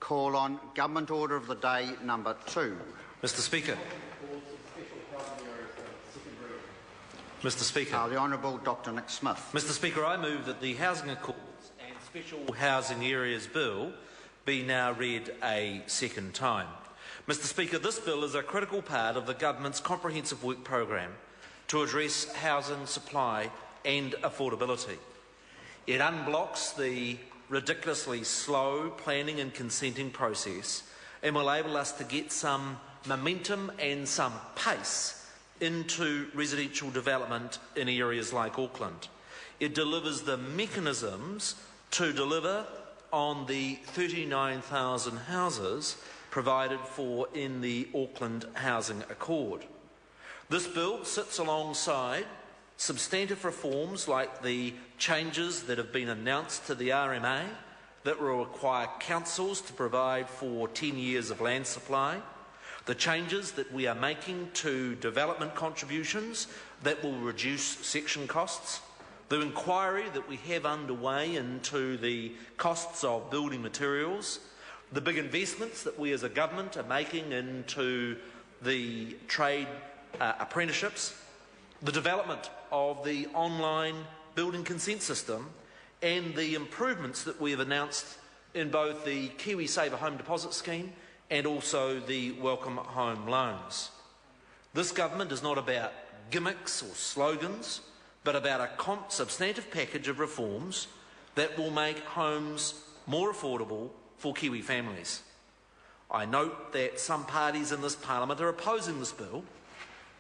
Call on Government Order of the Day number 2. Mr Speaker. Mr Speaker. The Honourable Dr Nick Smith. Mr Speaker, I move that the Housing Accords and Special Housing Areas Bill be now read a second time. Mr Speaker, this bill is a critical part of the Government's comprehensive work programme to address housing supply and affordability. It unblocks the ridiculously slow planning and consenting process and will enable us to get some momentum and some pace into residential development in areas like Auckland. It delivers the mechanisms to deliver on the 39,000 houses provided for in the Auckland Housing Accord. This bill sits alongside substantive reforms like the changes that have been announced to the RMA that will require councils to provide for 10 years of land supply, the changes that we are making to development contributions that will reduce section costs, the inquiry that we have underway into the costs of building materials, the big investments that we as a government are making into the trade apprenticeships, the development of the online building consent system, and the improvements that we have announced in both the KiwiSaver home deposit scheme and also the Welcome Home loans. This government is not about gimmicks or slogans, but about a substantive package of reforms that will make homes more affordable for Kiwi families. I note that some parties in this Parliament are opposing this bill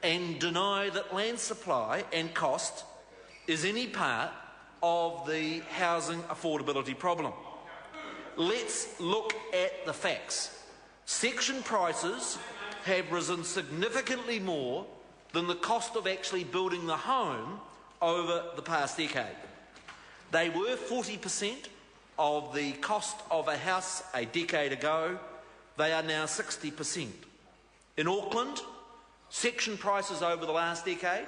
and deny that land supply and cost is any part of the housing affordability problem. Let's look at the facts. Section prices have risen significantly more than the cost of actually building the home over the past decade. They were 40% of the cost of a house a decade ago. They are now 60%. In Auckland, section prices over the last decade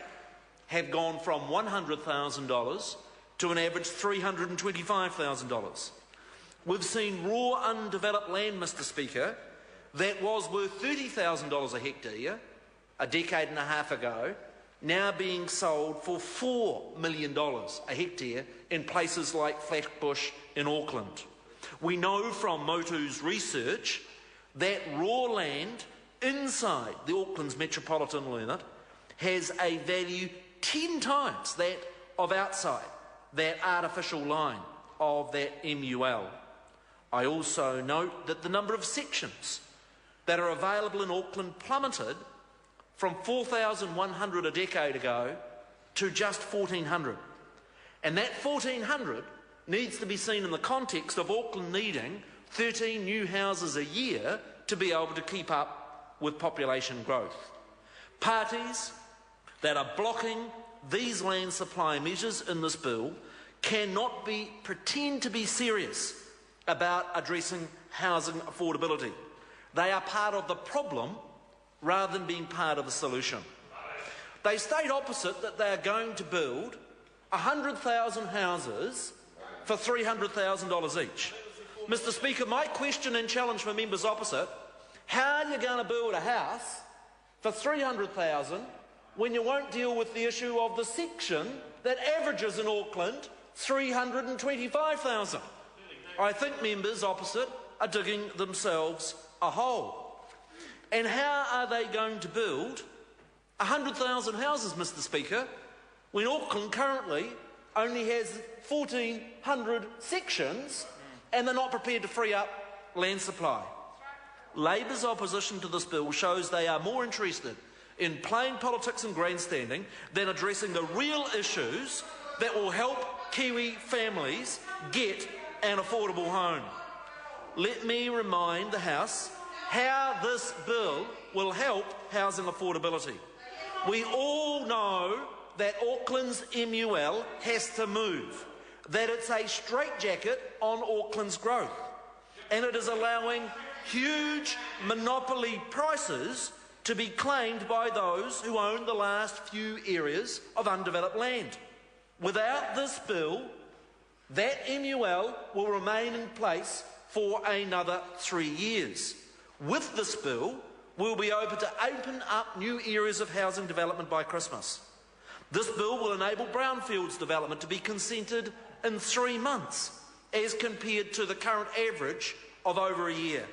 have gone from $100,000 to an average $325,000. We've seen raw undeveloped land, Mr Speaker, that was worth $30,000 a hectare a decade and a half ago, now being sold for $4 million a hectare in places like Flatbush in Auckland. We know from Motu's research that raw land inside the Auckland's metropolitan limit has a value 10 times that of outside that artificial line of that MUL. I also note that the number of sections that are available in Auckland plummeted from 4,100 a decade ago to just 1,400. And that 1,400 needs to be seen in the context of Auckland needing 13 new houses a year to be able to keep up with population growth. Parties that are blocking these land supply measures in this bill cannot pretend to be serious about addressing housing affordability. They are part of the problem rather than being part of the solution. They state opposite that they are going to build 100,000 houses for $300,000 each. Mr Speaker, my question and challenge for members opposite: how are you going to build a house for $300,000 when you won't deal with the issue of the section that averages in Auckland $325,000? I think members opposite are digging themselves a hole. And how are they going to build 100,000 houses, Mr Speaker, when Auckland currently only has 1,400 sections and they're not prepared to free up land supply? Labor's opposition to this bill shows they are more interested in playing politics and grandstanding than addressing the real issues that will help Kiwi families get an affordable home. Let me remind the House how this bill will help housing affordability. We all know that Auckland's MUL has to move, that it's a straitjacket on Auckland's growth, and it is allowing huge monopoly prices to be claimed by those who own the last few areas of undeveloped land. Without this bill, that MUL will remain in place for another 3 years. With this bill, we'll be able to open up new areas of housing development by Christmas. This bill will enable brownfields development to be consented in 3 months, as compared to the current average of over a year.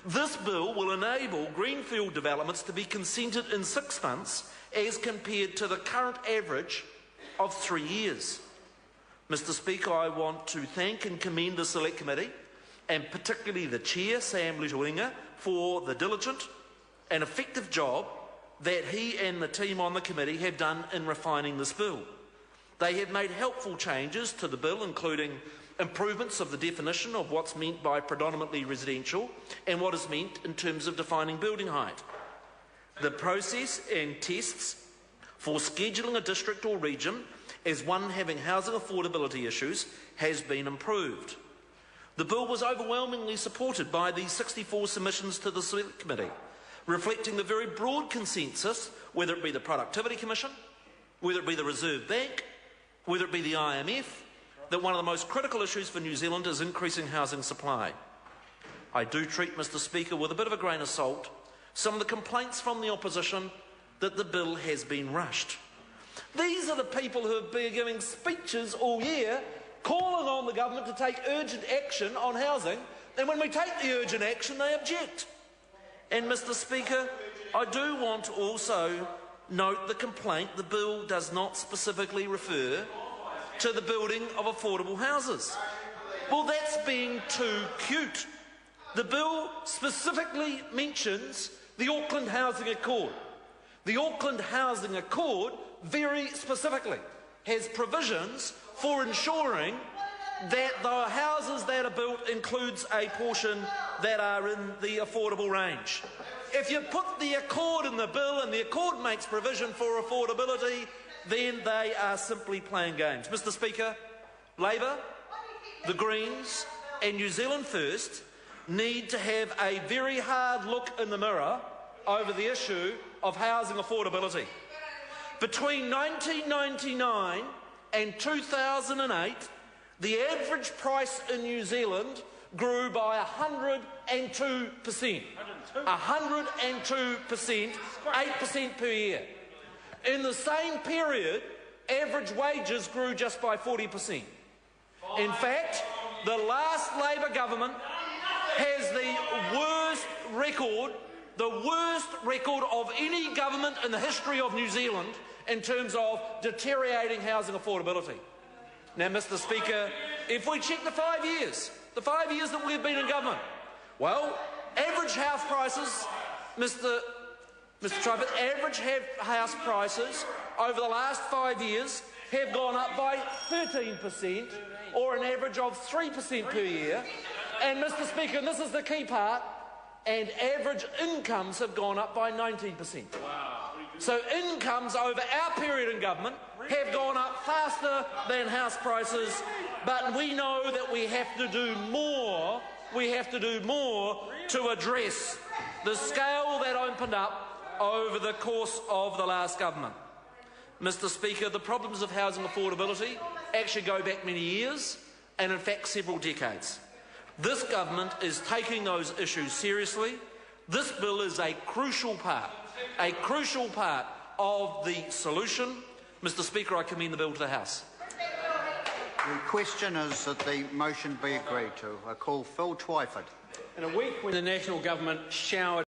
This bill will enable greenfield developments to be consented in 6 months, as compared to the current average of 3 years. Mr. Speaker, I want to thank and commend the Select Committee, and particularly the Chair, Sam Letuinga, for the diligent and effective job that he and the team on the committee have done in refining this bill. They have made helpful changes to the bill, including improvements of the definition of what's meant by predominantly residential and what is meant in terms of defining building height. The process and tests for scheduling a district or region as one having housing affordability issues has been improved. The bill was overwhelmingly supported by the 64 submissions to the Select Committee, reflecting the very broad consensus, whether it be the Productivity Commission, whether it be the Reserve Bank, whether it be the IMF, that one of the most critical issues for New Zealand is increasing housing supply. I do treat, Mr. Speaker, with a bit of a grain of salt some of the complaints from the opposition that the bill has been rushed. These are the people who have been giving speeches all year calling on the government to take urgent action on housing, and when we take the urgent action, they object. And, Mr. Speaker, I do want to also note the complaint the bill does not specifically refer to the building of affordable houses. Well, that's being too cute. The bill specifically mentions the Auckland Housing Accord. The Auckland Housing Accord very specifically has provisions for ensuring that the houses that are built includes a portion that are in the affordable range. If you put the Accord in the bill and the Accord makes provision for affordability, then they are simply playing games. Mr. Speaker, Labour, the Greens and New Zealand First need to have a very hard look in the mirror over the issue of housing affordability. Between 1999 and 2008, the average price in New Zealand grew by 102%. 102%, 8% per year. In the same period, average wages grew just by 40%. In fact, the last Labour government has the worst record of any government in the history of New Zealand in terms of deteriorating housing affordability. Now, Mr. Speaker, if we check the 5 years that we've been in government, well, average house prices, Mr. Trumpet, average house prices over the last 5 years have gone up by 13%, or an average of 3% per year. And, Mr. Speaker, and this is the key part, and average incomes have gone up by 19%. So incomes over our period in government have gone up faster than house prices, but we know that we have to do more. We have to do more to address the scale that opened up over the course of the last government. Mr. Speaker, the problems of housing affordability actually go back many years and in fact several decades. This government is taking those issues seriously. This bill is a crucial part of the solution. Mr. Speaker, I commend the bill to the House. The question is that the motion be agreed to. I call Phil Twyford. In a week when the National Government showered